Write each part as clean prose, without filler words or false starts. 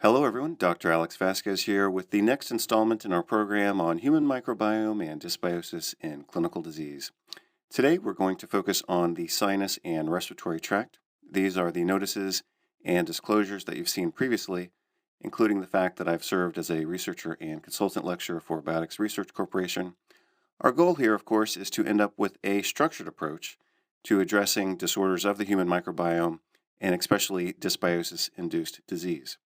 Hello, everyone. Dr. Alex Vasquez here with the next installment in our program on human microbiome and dysbiosis in clinical disease. Today, we're going to focus on the sinus and respiratory tract. These are the notices and disclosures that you've seen previously, including the fact that I've served as a researcher and consultant lecturer for Biotics Research Corporation. Our goal here, of course, is to end up with a structured approach to addressing disorders of the human microbiome and especially dysbiosis-induced disease.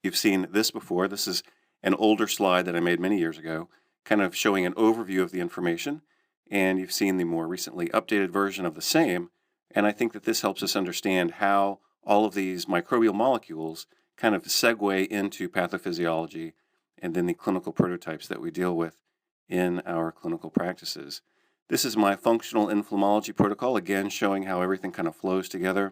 You've seen this before. This is an older slide that I made many years ago, kind of showing an overview of the information, and you've seen the more recently updated version of the same, and I think that this helps us understand how all of these microbial molecules kind of segue into pathophysiology and then the clinical prototypes that we deal with in our clinical practices. This is my functional inflammology protocol, again showing how everything kind of flows together,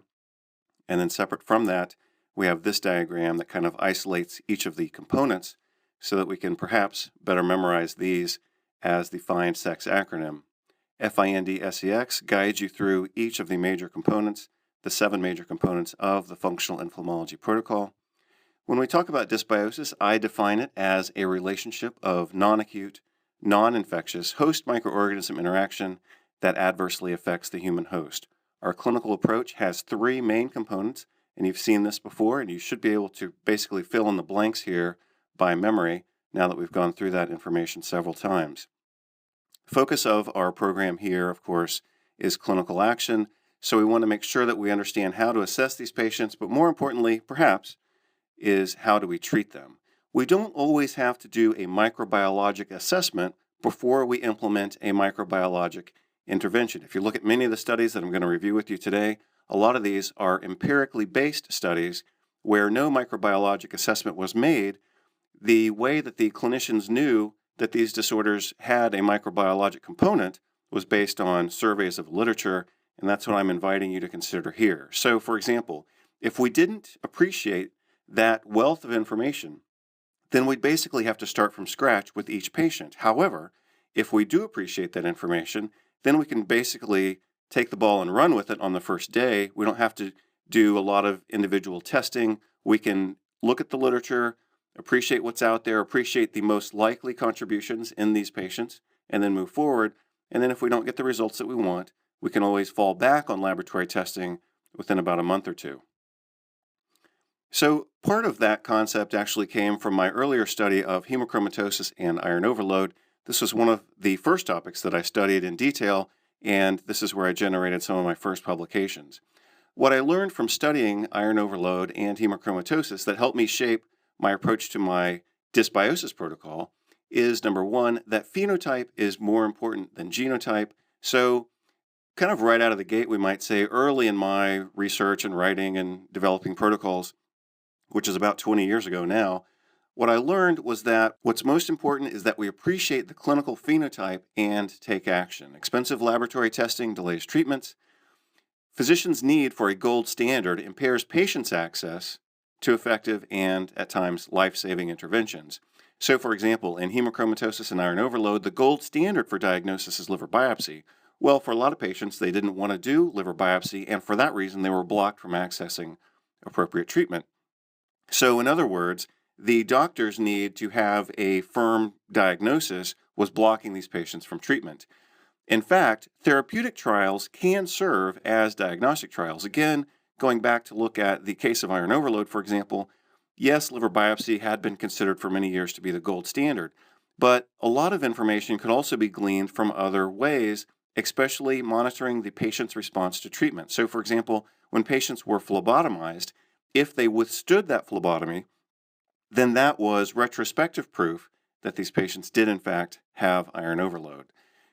and then separate from that, we have this diagram that kind of isolates each of the components so that we can perhaps better memorize these as the FIND-SEX acronym. FIND-SEX guides you through each of the major components, the 7 major components of the functional inflammology protocol. When we talk about dysbiosis, I define it as a relationship of non-acute, non-infectious host microorganism interaction that adversely affects the human host. Our clinical approach has 3 main components, and you've seen this before, and you should be able to basically fill in the blanks here by memory now that we've gone through that information several times. The focus of our program here, of course, is clinical action, so we want to make sure that we understand how to assess these patients, but more importantly, perhaps, is how do we treat them. We don't always have to do a microbiologic assessment before we implement a microbiologic intervention. If you look at many of the studies that I'm going to review with you today, a lot of these are empirically based studies where no microbiologic assessment was made. The way that the clinicians knew that these disorders had a microbiologic component was based on surveys of literature, and that's what I'm inviting you to consider here. So, for example, if we didn't appreciate that wealth of information, then we'd basically have to start from scratch with each patient. However, if we do appreciate that information, then we can basically take the ball and run with it on the first day. We don't have to do a lot of individual testing. We can look at the literature, appreciate what's out there, appreciate the most likely contributions in these patients, and then move forward. And then if we don't get the results that we want, we can always fall back on laboratory testing within about a month or two. So part of that concept actually came from my earlier study of hemochromatosis and iron overload. This was one of the first topics that I studied in detail, and this is where I generated some of my first publications. What I learned from studying iron overload and hemochromatosis that helped me shape my approach to my dysbiosis protocol is, number one, that phenotype is more important than genotype. So kind of right out of the gate, we might say early in my research and writing and developing protocols, which is about 20 years ago now, what I learned was that what's most important is that we appreciate the clinical phenotype and take action. Expensive laboratory testing delays treatments. Physicians' need for a gold standard impairs patients' access to effective and, at times, life-saving interventions. So, for example, in hemochromatosis and iron overload, the gold standard for diagnosis is liver biopsy. Well, for a lot of patients, they didn't want to do liver biopsy, and for that reason, they were blocked from accessing appropriate treatment. So, in other words, the doctor's need to have a firm diagnosis was blocking these patients from treatment. In fact, therapeutic trials can serve as diagnostic trials. Again, going back to look at the case of iron overload, for example, yes, liver biopsy had been considered for many years to be the gold standard, but a lot of information could also be gleaned from other ways, especially monitoring the patient's response to treatment. So, for example, when patients were phlebotomized, if they withstood that phlebotomy, then that was retrospective proof that these patients did in fact have iron overload.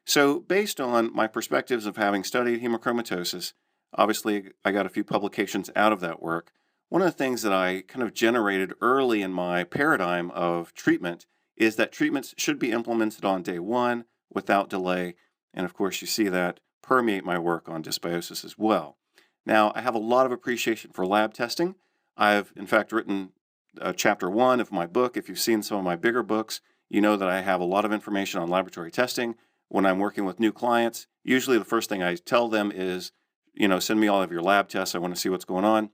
So based on my perspectives of having studied hemochromatosis, obviously I got a few publications out of that work. One of the things that I kind of generated early in my paradigm of treatment is that treatments should be implemented on day 1 without delay. And of course you see that permeate my work on dysbiosis as well. Now I have a lot of appreciation for lab testing. I've in fact written chapter 1 of my book. If you've seen some of my bigger books, you know that I have a lot of information on laboratory testing. When I'm working with new clients, usually the first thing I tell them is, send me all of your lab tests. I want to see what's going on.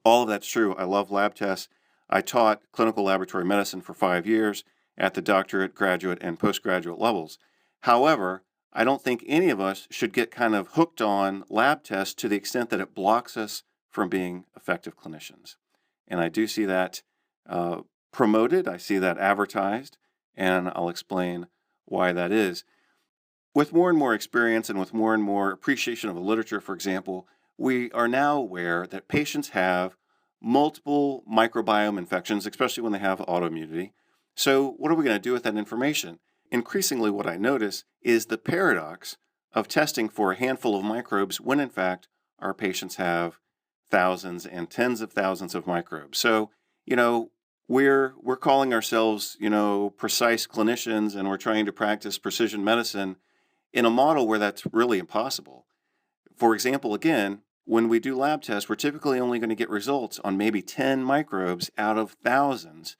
All of that's true. I love lab tests. I taught clinical laboratory medicine for 5 years at the doctorate, graduate, and postgraduate levels. However, I don't think any of us should get kind of hooked on lab tests to the extent that it blocks us from being effective clinicians. And I do see that uh, promoted, I see that advertised, and I'll explain why that is. With more and more experience and with more and more appreciation of the literature, for example, we are now aware that patients have multiple microbiome infections, especially when they have autoimmunity. So, what are we going to do with that information? Increasingly, what I notice is the paradox of testing for a handful of microbes when, in fact, our patients have thousands and tens of thousands of microbes. So, you know, we're calling ourselves, precise clinicians, and we're trying to practice precision medicine in a model where that's really impossible. For example, again, when we do lab tests, we're typically only going to get results on maybe 10 microbes out of thousands.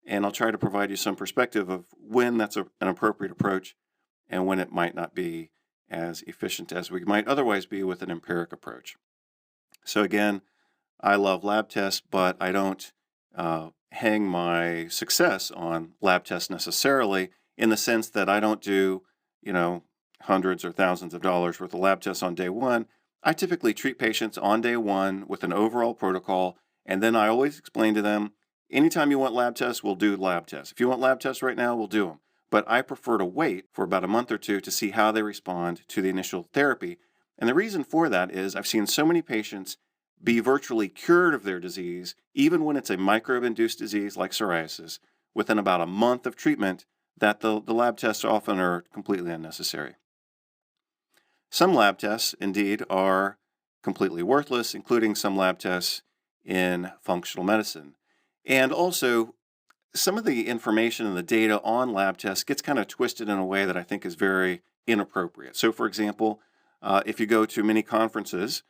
And I'll try to provide you some perspective of when that's an appropriate approach and when it might not be as efficient as we might otherwise be with an empiric approach. So again, I love lab tests, but I don't hang my success on lab tests necessarily, in the sense that I don't do, hundreds or thousands of dollars worth of lab tests on day one. I typically treat patients on day one with an overall protocol, and then I always explain to them, anytime you want lab tests, we'll do lab tests. If you want lab tests right now, we'll do them. But I prefer to wait for about a month or two to see how they respond to the initial therapy. And the reason for that is I've seen so many patients be virtually cured of their disease, even when it's a microbe-induced disease like psoriasis, within about a month of treatment, that the lab tests often are completely unnecessary. Some lab tests, indeed, are completely worthless, including some lab tests in functional medicine. And also, some of the information and the data on lab tests gets kind of twisted in a way that I think is very inappropriate. So, for example, if you go to many conferences,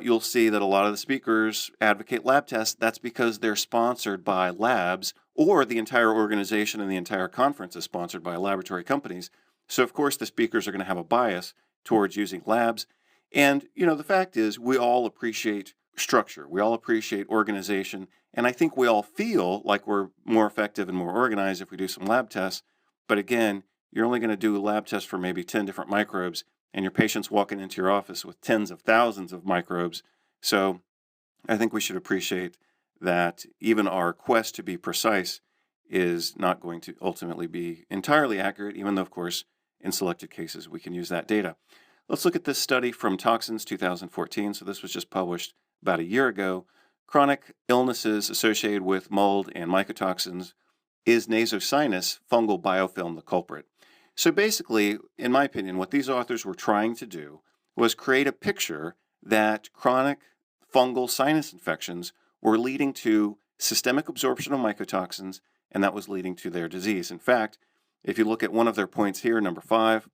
you'll see that a lot of the speakers advocate lab tests. That's because they're sponsored by labs, or the entire organization and the entire conference is sponsored by laboratory companies. So, of course, the speakers are going to have a bias towards using labs. And, the fact is, we all appreciate structure, we all appreciate organization, and I think we all feel like we're more effective and more organized if we do some lab tests. But again, you're only going to do a lab test for maybe 10 different microbes, and your patient's walking into your office with tens of thousands of microbes. So I think we should appreciate that even our quest to be precise is not going to ultimately be entirely accurate, even though, of course, in selected cases, we can use that data. Let's look at this study from Toxins 2014. So this was just published about a year ago. Chronic illnesses associated with mold and mycotoxins. Is nasosinus fungal biofilm the culprit? So basically, in my opinion, what these authors were trying to do was create a picture that chronic fungal sinus infections were leading to systemic absorption of mycotoxins, and that was leading to their disease. In fact, if you look at one of their points here, number 5,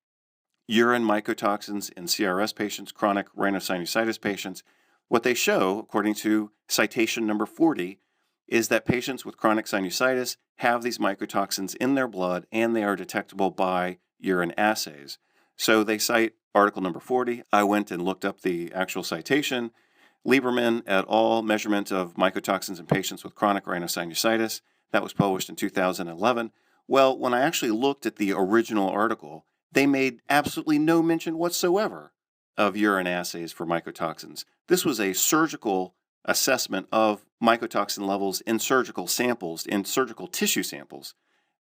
urine mycotoxins in CRS patients, chronic rhinosinusitis patients, what they show, according to citation number 40, is that patients with chronic sinusitis have these mycotoxins in their blood, and they are detectable by urine assays. So they cite article number 40. I went and looked up the actual citation. Lieberman et al. Measurement of mycotoxins in patients with chronic rhinosinusitis. That was published in 2011. Well, when I actually looked at the original article, they made absolutely no mention whatsoever of urine assays for mycotoxins. This was a surgical assessment of mycotoxin levels in surgical samples, in surgical tissue samples.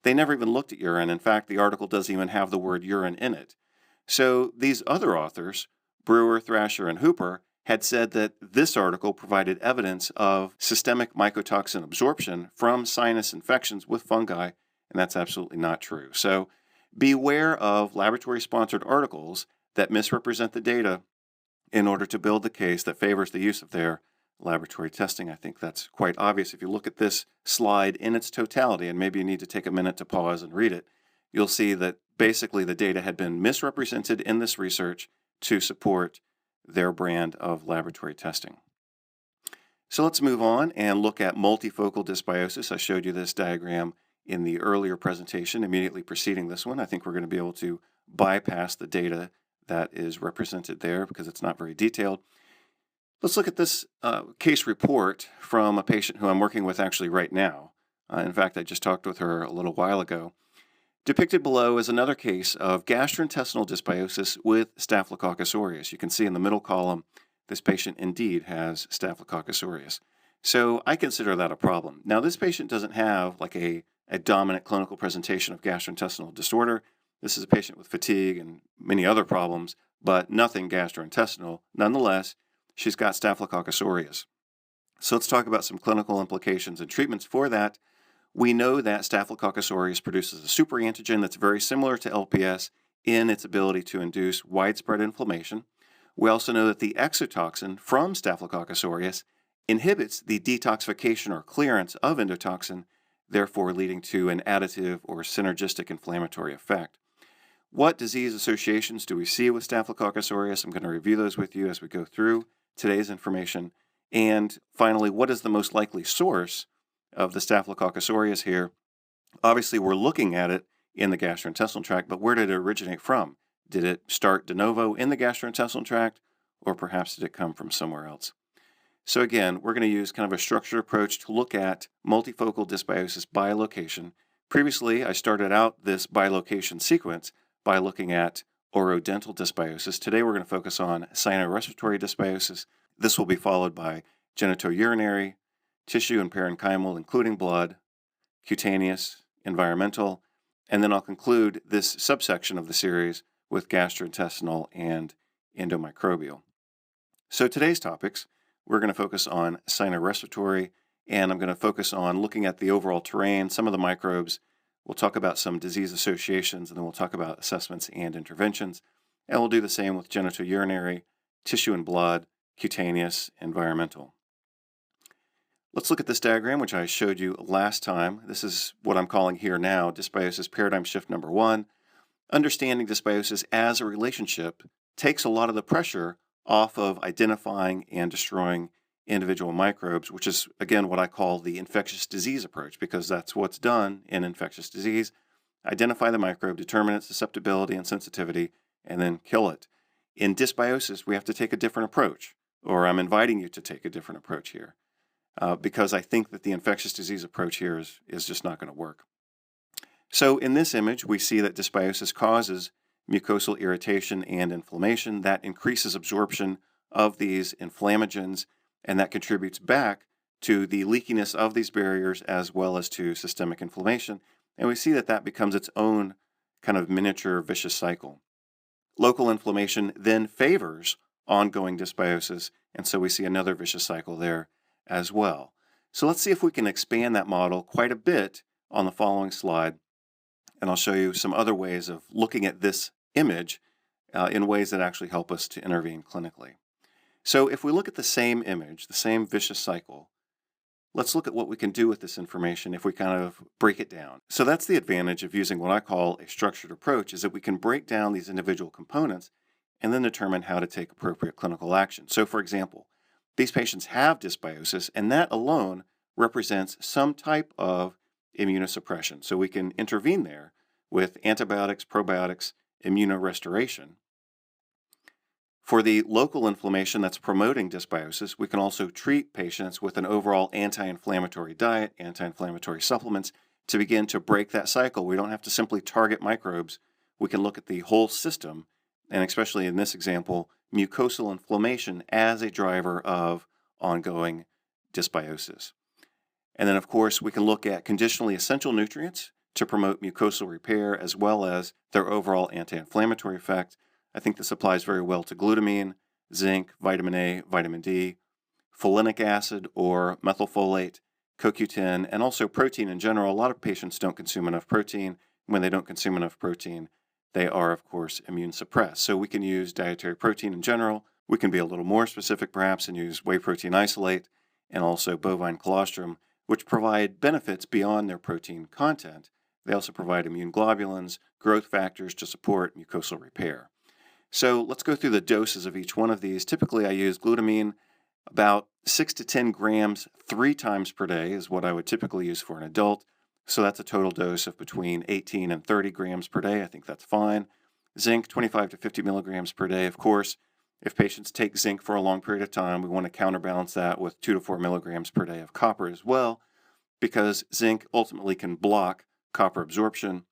They never even looked at urine. In fact, the article doesn't even have the word urine in it. So these other authors, Brewer, Thrasher, and Hooper, had said that this article provided evidence of systemic mycotoxin absorption from sinus infections with fungi, and that's absolutely not true. So beware of laboratory-sponsored articles that misrepresent the data in order to build the case that favors the use of their laboratory testing. I think that's quite obvious. If you look at this slide in its totality, and maybe you need to take a minute to pause and read it, you'll see that basically the data had been misrepresented in this research to support their brand of laboratory testing. So let's move on and look at multifocal dysbiosis. I showed you this diagram in the earlier presentation immediately preceding this one. I think we're going to be able to bypass the data that is represented there because it's not very detailed. Let's look at this case report from a patient who I'm working with actually right now. In fact, I just talked with her a little while ago. Depicted below is another case of gastrointestinal dysbiosis with Staphylococcus aureus. You can see in the middle column, this patient indeed has Staphylococcus aureus. So I consider that a problem. Now, this patient doesn't have like a dominant clinical presentation of gastrointestinal disorder. This is a patient with fatigue and many other problems, but nothing gastrointestinal. Nonetheless, she's got Staphylococcus aureus. So let's talk about some clinical implications and treatments for that. We know that Staphylococcus aureus produces a superantigen that's very similar to LPS in its ability to induce widespread inflammation. We also know that the exotoxin from Staphylococcus aureus inhibits the detoxification or clearance of endotoxin, therefore leading to an additive or synergistic inflammatory effect. What disease associations do we see with Staphylococcus aureus? I'm going to review those with you as we go through today's information. And finally, what is the most likely source of the Staphylococcus aureus here? Obviously, we're looking at it in the gastrointestinal tract, but where did it originate from? Did it start de novo in the gastrointestinal tract, or perhaps did it come from somewhere else? So again, we're going to use kind of a structured approach to look at multifocal dysbiosis by location. Previously, I started out this by location sequence by looking at orodental dysbiosis. Today, we're going to focus on cynorespiratory dysbiosis. This will be followed by genitourinary, tissue and parenchymal, including blood, cutaneous, environmental, and then I'll conclude this subsection of the series with gastrointestinal and endomicrobial. So today's topics, we're going to focus on cynorespiratory, and I'm going to focus on looking at the overall terrain, some of the microbes. We'll talk about some disease associations, and then we'll talk about assessments and interventions. And we'll do the same with genitourinary, tissue and blood, cutaneous, environmental. Let's look at this diagram, which I showed you last time. This is what I'm calling here now dysbiosis paradigm shift number 1. Understanding dysbiosis as a relationship takes a lot of the pressure off of identifying and destroying individual microbes, which is, again, what I call the infectious disease approach, because that's what's done in infectious disease. Identify the microbe, determine its susceptibility and sensitivity, and then kill it. In dysbiosis, we have to take a different approach, or I'm inviting you to take a different approach here, because I think that the infectious disease approach here is just not going to work. So in this image, we see that dysbiosis causes mucosal irritation and inflammation. That increases absorption of these inflammagens, and that contributes back to the leakiness of these barriers as well as to systemic inflammation. And we see that that becomes its own kind of miniature vicious cycle. Local inflammation then favors ongoing dysbiosis, and so we see another vicious cycle there as well. So let's see if we can expand that model quite a bit on the following slide, and I'll show you some other ways of looking at this image in ways that actually help us to intervene clinically. So if we look at the same image, the same vicious cycle, let's look at what we can do with this information if we kind of break it down. So that's the advantage of using what I call a structured approach, is that we can break down these individual components and then determine how to take appropriate clinical action. So for example, these patients have dysbiosis, and that alone represents some type of immunosuppression. So we can intervene there with antibiotics, probiotics, immunorestoration. For the local inflammation that's promoting dysbiosis, we can also treat patients with an overall anti-inflammatory diet, anti-inflammatory supplements to begin to break that cycle. We don't have to simply target microbes. We can look at the whole system, and especially in this example, mucosal inflammation as a driver of ongoing dysbiosis. And then, of course, we can look at conditionally essential nutrients to promote mucosal repair as well as their overall anti-inflammatory effect. I think this applies very well to glutamine, zinc, vitamin A, vitamin D, folinic acid or methylfolate, CoQ10, and also protein in general. A lot of patients don't consume enough protein. When they don't consume enough protein, they are, of course, immune suppressed. So we can use dietary protein in general. We can be a little more specific, perhaps, and use whey protein isolate and also bovine colostrum, which provide benefits beyond their protein content. They also provide immune globulins, growth factors to support mucosal repair. So let's go through the doses of each one of these. Typically, I use glutamine about 6 to 10 grams 3 times per day is what I would typically use for an adult. So that's a total dose of between 18 and 30 grams per day. I think that's fine. Zinc, 25 to 50 milligrams per day. Of course, If patients take zinc for a long period of time, we want to counterbalance that with 2 to 4 milligrams per day of copper as well, because zinc ultimately can block copper absorption.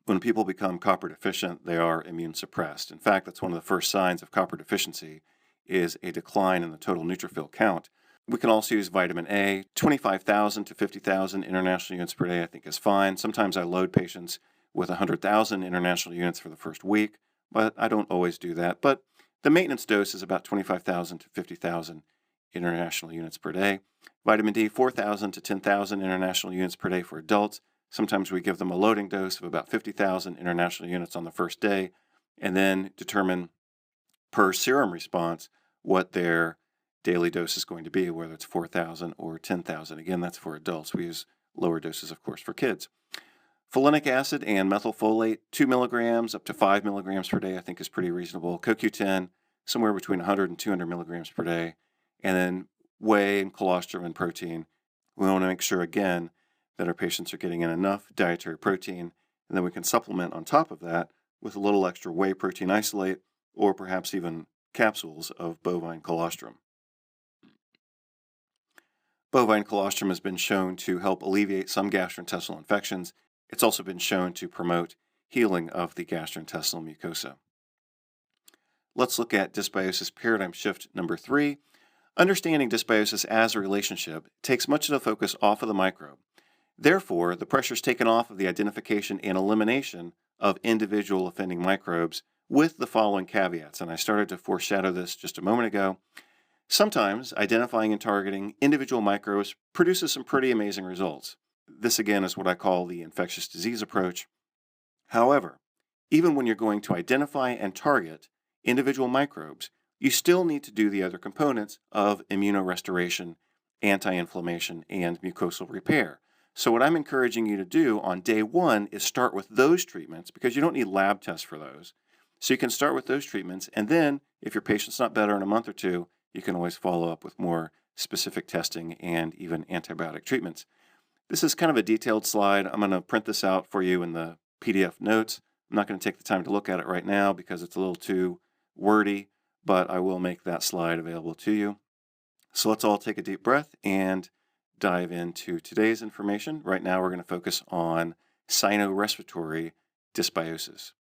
When people become copper deficient, they are immune suppressed. In fact, that's one of the first signs of copper deficiency is a decline in the total neutrophil count. We can also use vitamin A. 25,000 to 50,000 international units per day I think is fine. Sometimes I load patients with 100,000 international units for the first week, but I don't always do that. But the maintenance dose is about 25,000 to 50,000 international units per day. Vitamin D, 4,000 to 10,000 international units per day for adults. Sometimes we give them a loading dose of about 50,000 international units on the first day, and then determine per serum response what their daily dose is going to be, whether it's 4,000 or 10,000. Again, that's for adults. We use lower doses, of course, for kids. Folinic acid and methylfolate, 2 milligrams up to 5 milligrams per day, I think is pretty reasonable. CoQ10, somewhere between 100 and 200 milligrams per day. And then whey and colostrum and protein. We want to make sure, again, that our patients are getting in enough dietary protein, and then we can supplement on top of that with a little extra whey protein isolate or perhaps even capsules of bovine colostrum. Bovine colostrum has been shown to help alleviate some gastrointestinal infections. It's also been shown to promote healing of the gastrointestinal mucosa. Let's look at dysbiosis paradigm shift number 3. Understanding dysbiosis as a relationship takes much of the focus off of the microbe. Therefore, the pressure is taken off of the identification and elimination of individual offending microbes with the following caveats, and I started to foreshadow this just a moment ago. Sometimes identifying and targeting individual microbes produces some pretty amazing results. This again is what I call the infectious disease approach. However, even when you're going to identify and target individual microbes, you still need to do the other components of immunorestoration, anti-inflammation, and mucosal repair. So what I'm encouraging you to do on day 1 is start with those treatments, because you don't need lab tests for those. So you can start with those treatments, and then if your patient's not better in a month or two, you can always follow up with more specific testing and even antibiotic treatments. This is kind of a detailed slide. I'm going to print this out for you in the PDF notes. I'm not going to take the time to look at it right now because it's a little too wordy, but I will make that slide available to you. So let's all take a deep breath and dive into today's information. Right now we're going to focus on cynorespiratory dysbiosis.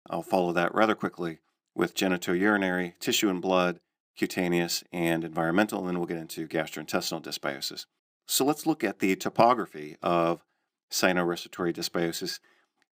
I'll follow that rather quickly with genitourinary, tissue and blood, cutaneous, and environmental, and then we'll get into gastrointestinal dysbiosis. So let's look at the topography of cynorespiratory dysbiosis.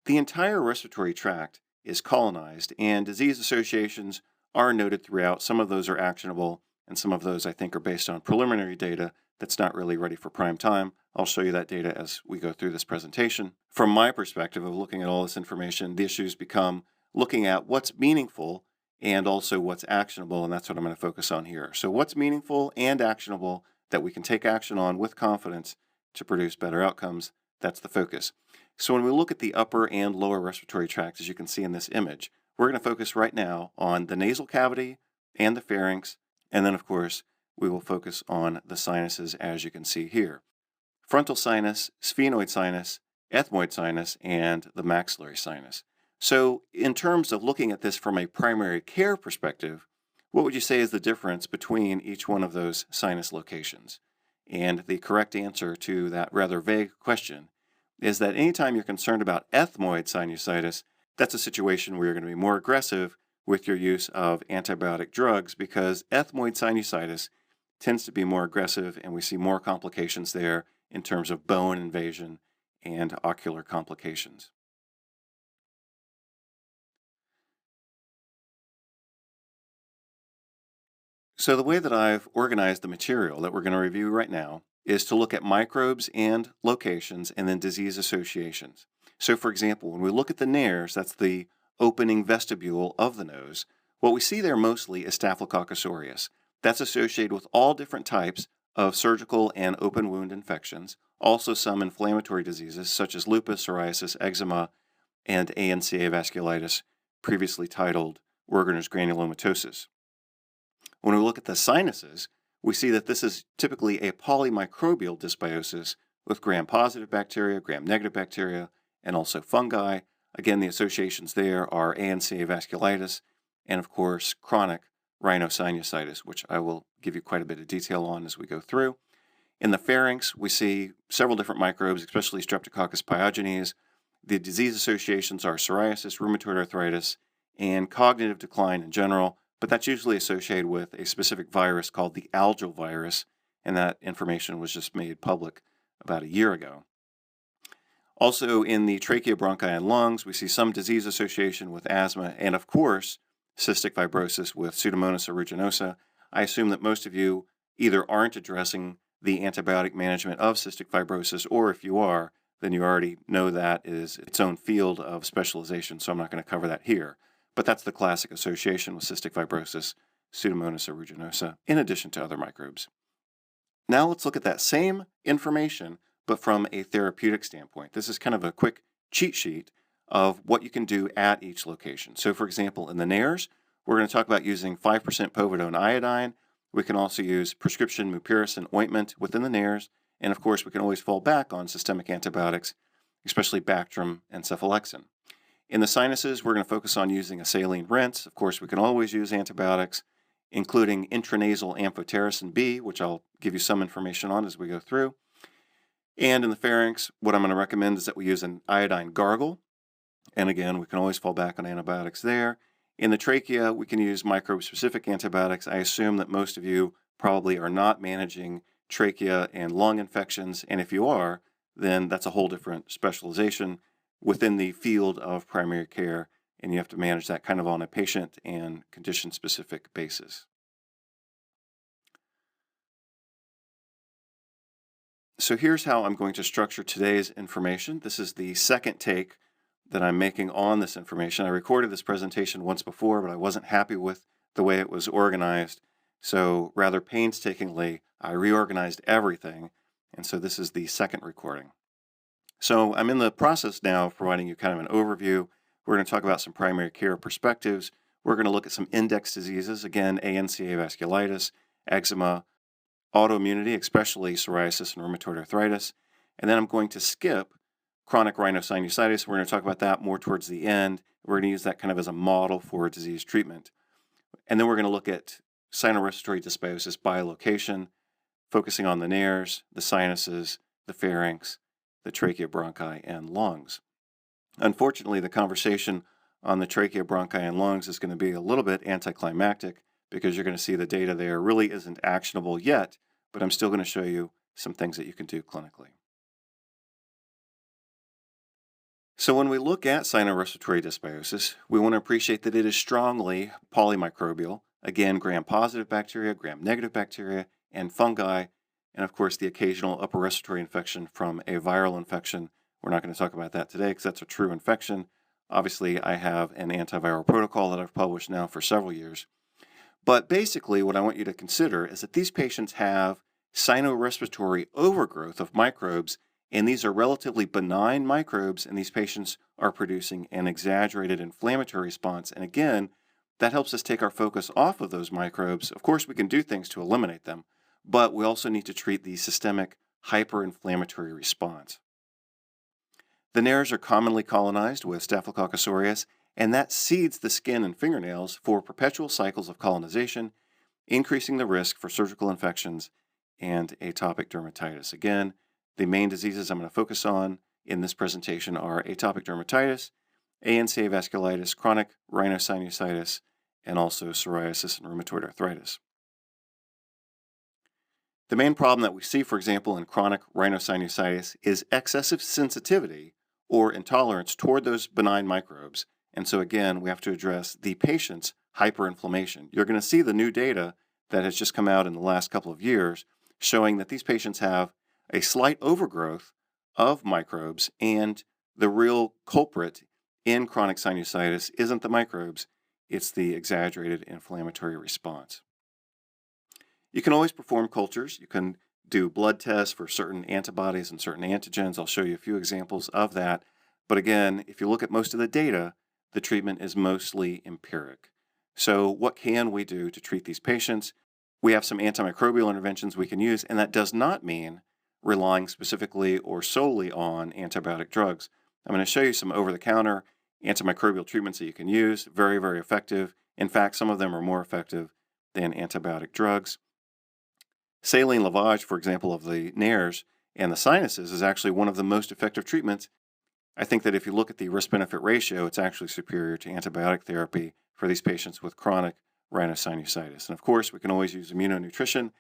The entire respiratory tract is colonized, and disease associations are noted throughout. Some of those are actionable, and some of those I think are based on preliminary data that's not really ready for prime time. I'll show you that data as we go through this presentation. From my perspective of looking at all this information, the issues become looking at what's meaningful and also what's actionable, and that's what I'm going to focus on here. So what's meaningful and actionable that we can take action on with confidence to produce better outcomes, that's the focus. So when we look at the upper and lower respiratory tract, as you can see in this image, we're going to focus right now on the nasal cavity and the pharynx, and then of course we will focus on the sinuses as you can see here. Frontal sinus, sphenoid sinus, ethmoid sinus, and the maxillary sinus. So in terms of looking at this from a primary care perspective, what would you say is the difference between each one of those sinus locations? And the correct answer to that rather vague question is that anytime you're concerned about ethmoid sinusitis, that's a situation where you're going to be more aggressive with your use of antibiotic drugs, because ethmoid sinusitis tends to be more aggressive and we see more complications there in terms of bone invasion and ocular complications. So the way that I've organized the material that we're going to review right now is to look at microbes and locations and then disease associations. So for example, when we look at the nares, that's the opening vestibule of the nose, what we see there mostly is Staphylococcus aureus. That's associated with all different types of surgical and open wound infections, also some inflammatory diseases such as lupus, psoriasis, eczema, and ANCA vasculitis, previously titled Wegener's granulomatosis. When we look at the sinuses, we see that this is typically a polymicrobial dysbiosis with gram-positive bacteria, gram-negative bacteria, and also fungi. Again, the associations there are ANCA vasculitis and of course, chronic rhinosinusitis, which I will give you quite a bit of detail on as we go through. In the pharynx, we see several different microbes, especially Streptococcus pyogenes. The disease associations are psoriasis, rheumatoid arthritis, and cognitive decline in general, but that's usually associated with a specific virus called the algal virus, and that information was just made public about a year ago. Also, in the trachea, bronchi, and lungs, we see some disease association with asthma and, of course, cystic fibrosis with Pseudomonas aeruginosa. I assume that most of you either aren't addressing the antibiotic management of cystic fibrosis, or if you are, then you already know that is its own field of specialization, so I'm not going to cover that here. But that's the classic association with cystic fibrosis, Pseudomonas aeruginosa, in addition to other microbes. Now let's look at that same information, but from a therapeutic standpoint. This is kind of a quick cheat sheet of what you can do at each location. So for example, in the nares, we're going to talk about using 5% povidone iodine. We can also use prescription mupirocin ointment within the nares, and of course we can always fall back on systemic antibiotics, especially Bactrim and cephalexin. In the sinuses, we're going to focus on using a saline rinse. Of course, we can always use antibiotics, including intranasal amphotericin B, which I'll give you some information on as we go through. And in the pharynx, what I'm going to recommend is that we use an iodine gargle. And again, we can always fall back on antibiotics there. In the trachea, we can use microbe-specific antibiotics. I assume that most of you probably are not managing trachea and lung infections, and if you are, then that's a whole different specialization within the field of primary care, and you have to manage that kind of on a patient and condition-specific basis. So here's how I'm going to structure today's information. This is the second take that I'm making on this information. I recorded this presentation once before, but I wasn't happy with the way it was organized. So rather painstakingly, I reorganized everything. And so this is the second recording. So I'm in the process now of providing you kind of an overview. We're going to talk about some primary care perspectives. We're going to look at some index diseases, again, ANCA vasculitis, eczema, autoimmunity, especially psoriasis and rheumatoid arthritis. And then I'm going to skip chronic rhinosinusitis. We're going to talk about that more towards the end. We're going to use that kind of as a model for disease treatment. And then we're going to look at sinorespiratory dysbiosis by location, focusing on the nares, the sinuses, the pharynx, the trachea, bronchi, and lungs. Unfortunately, the conversation on the trachea, bronchi, and lungs is going to be a little bit anticlimactic because you're going to see the data there really isn't actionable yet, but I'm still going to show you some things that you can do clinically. So when we look at sinorespiratory dysbiosis, we want to appreciate that it is strongly polymicrobial. Again, gram-positive bacteria, gram-negative bacteria, and fungi, and of course the occasional upper respiratory infection from a viral infection. We're not going to talk about that today because that's a true infection. Obviously, I have an antiviral protocol that I've published now for several years. But basically, what I want you to consider is that these patients have sinorespiratory overgrowth of microbes, and these are relatively benign microbes, and these patients are producing an exaggerated inflammatory response. And again, that helps us take our focus off of those microbes. Of course, we can do things to eliminate them, but we also need to treat the systemic hyperinflammatory response. The nares are commonly colonized with Staphylococcus aureus, and that seeds the skin and fingernails for perpetual cycles of colonization, increasing the risk for surgical infections and atopic dermatitis. Again, the main diseases I'm going to focus on in this presentation are atopic dermatitis, ANCA vasculitis, chronic rhinosinusitis, and also psoriasis and rheumatoid arthritis. The main problem that we see, for example, in chronic rhinosinusitis is excessive sensitivity or intolerance toward those benign microbes. And so again, we have to address the patient's hyperinflammation. You're going to see the new data that has just come out in the last couple of years showing that these patients have a slight overgrowth of microbes, and the real culprit in chronic sinusitis isn't the microbes, it's the exaggerated inflammatory response. You can always perform cultures. You can do blood tests for certain antibodies and certain antigens. I'll show you a few examples of that. But again, if you look at most of the data, the treatment is mostly empiric. So what can we do to treat these patients? We have some antimicrobial interventions we can use, and that does not mean relying specifically or solely on antibiotic drugs. I'm going to show you some over-the-counter antimicrobial treatments that you can use, very, very effective, In fact, some of them are more effective than antibiotic drugs. Saline lavage, for example, of the nares and the sinuses is actually one of the most effective treatments. I think that if you look at the risk-benefit ratio, it's actually superior to antibiotic therapy for these patients with chronic rhinosinusitis. And of course, we can always use immunonutrition.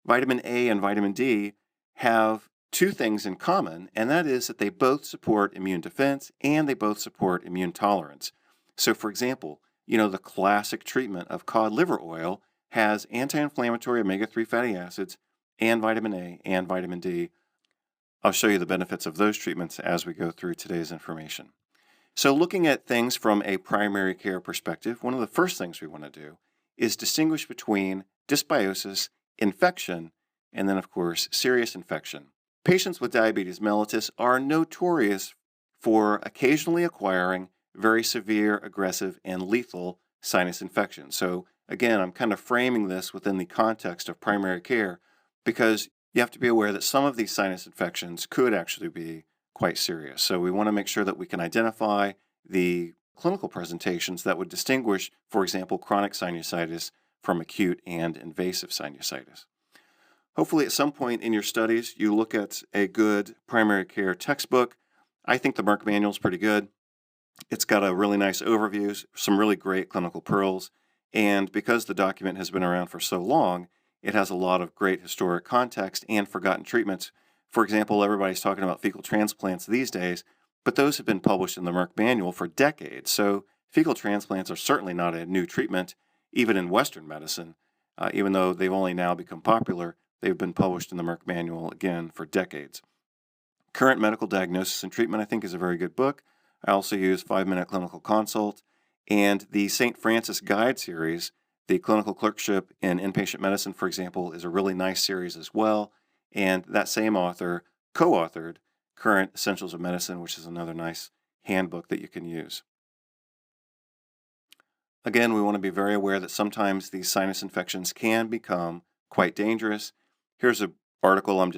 Vitamin A and vitamin D have two things in common, and that is that they both support immune defense and they both support immune tolerance. So, for example, the classic treatment of cod liver oil has anti-inflammatory omega-3 fatty acids and vitamin A and vitamin D. I'll show you the benefits of those treatments as we go through today's information. So looking at things from a primary care perspective, one of the first things we want to do is distinguish between dysbiosis, infection, and then, of course, serious infection. Patients with diabetes mellitus are notorious for occasionally acquiring very severe, aggressive, and lethal sinus infections. So again, I'm kind of framing this within the context of primary care because you have to be aware that some of these sinus infections could actually be quite serious. So we want to make sure that we can identify the clinical presentations that would distinguish, for example, chronic sinusitis from acute and invasive sinusitis. Hopefully at some point in your studies, you look at a good primary care textbook. I think the Merck manual is pretty good. It's got a really nice overview, some really great clinical pearls, and because the document has been around for so long, it has a lot of great historic context and forgotten treatments. For example, everybody's talking about fecal transplants these days, but those have been published in the Merck manual for decades. So fecal transplants are certainly not a new treatment, even in Western medicine. Even though they've only now become popular, they've been published in the Merck manual, again, for decades. Current Medical Diagnosis and Treatment, I think, is a very good book. I also use 5-Minute Clinical Consult, and the St. Francis Guide series, the Clinical Clerkship in Inpatient Medicine, for example, is a really nice series as well. And that same author co-authored Current Essentials of Medicine, which is another nice handbook that you can use. Again, we want to be very aware that sometimes these sinus infections can become quite dangerous. Here's an article I'm just